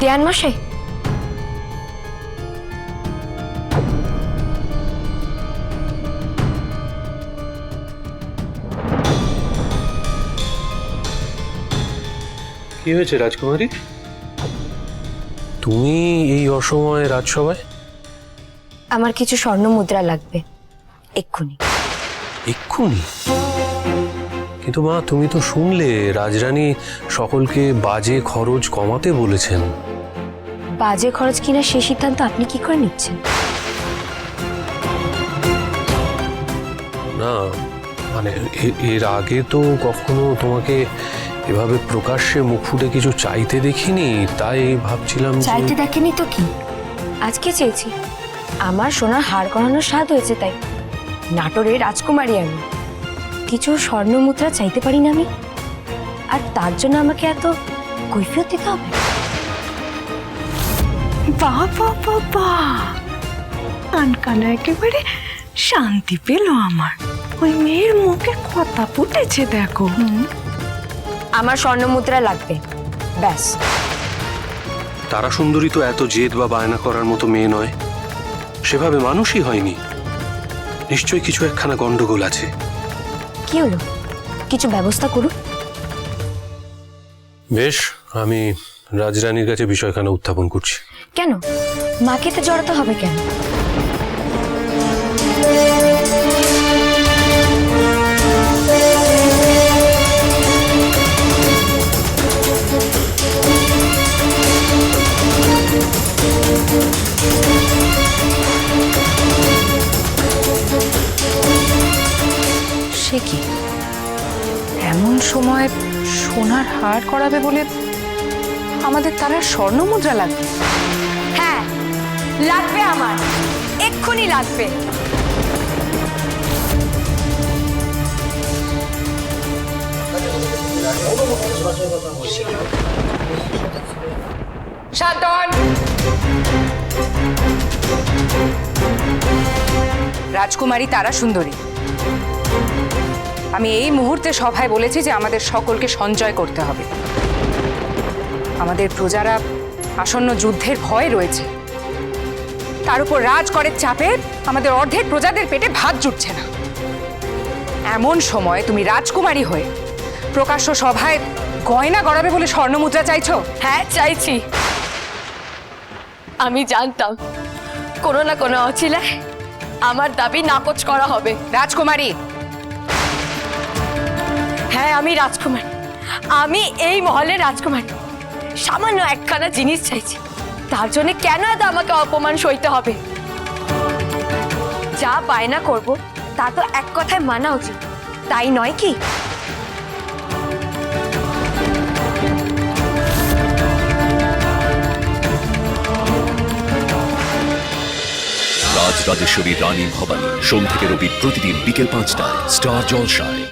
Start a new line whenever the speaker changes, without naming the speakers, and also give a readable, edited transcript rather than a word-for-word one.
দেয়ান মশাই,
কি হয়েছে রাজকুমারী? তুমি এই অসময়ে রাজসভায়?
আমার কিছু স্বর্ণ মুদ্রা লাগবে এক্ষুনি।
এক্ষুনি? কিন্তু মা, তুমি তো শুনলে রাজরানী সকলকে বাজে খরচ কমাতে বলেছেন।
বাজে খরচ কিনা সে সিদ্ধান্ত আপনি কি করে নিচ্ছেন?
না মানে এর আগে তো কখনো তোমাকে এভাবে প্রকাশ্যে মুখ ফুটে কিছু চাইতে দেখিনি, তাই ভাবছিলাম
চাইতে দেখেনি তো কি, আজকে চেয়েছি। আমার সোনার হার গড়ানোর স্বাদ হয়েছে, তাই নাটোরের রাজকুমারী আমি, কিছু স্বর্ণ মুদ্রা চাইতে পারি না আমি? আর তার জন্য আমাকে এত কৈফিয়ত দিতে হবে?
বাবা বাবা, কানকানা একেবারে শান্তি পেল আমার। ওই মেয়ের মুখে কথা ফুটেছে দেখো।
আমার স্বর্ণ মুদ্রা লাগবে, ব্যাস।
তারা সুন্দরী তো এত জেদ বা বায়না করার মতো মেয়ে নয়, সেভাবে মানুষই হয়নি। নিশ্চয়ই কিছু একখানা গন্ডগোল আছে।
কি হলো, কিছু ব্যবস্থা করুন।
বেশ, আমি রাজরানীর কাছে বিষয়খানা উত্থাপন করছি।
কেন মাকে তো জড়াতে হবে কেন?
সে কি এমন সময় সোনার হার করাবে বলে আমাদের তারা স্বর্ণ মুদ্রা লাগবে?
হ্যাঁ লাগবে, আমার এক্ষুনি লাগবে।
সাধন, রাজকুমারী তারা সুন্দরী, আমি এই মুহূর্তে সভায় বলেছি যে আমাদের সকলকে সঞ্চয় করতে হবে। আমাদের প্রজারা আসন্ন যুদ্ধের ভয় রয়েছে, তার উপর রাজকরের চাপে আমাদের অর্ধেক প্রজাদের পেটে ভাত জুটছে না। এমন সময় তুমি রাজকুমারী হয়ে প্রকাশ্য সভায় গয়না গড়াবে বলে স্বর্ণ মুদ্রা চাইছো?
হ্যাঁ চাইছি। আমি জানতাম কোনো না কোনো অছিলায় আমার দাবি নাকচ করা হবে।
রাজকুমারী,
হ্যাঁ আমি রাজকুমারী, আমি এই মহলের রাজকুমারী। সামান্য একখানা জিনিস চাইছি, তার জন্য কেন এত আমাকে অপমান সইতে হবে? যা বায়না করব তা তো এক কথায় মানা উচিত, তাই নয় কি?
রাজরাজেশ্বরী রানী ভবানী, সোম থেকে রবি প্রতিদিন বিকেল 5টায় স্টার জলসায়।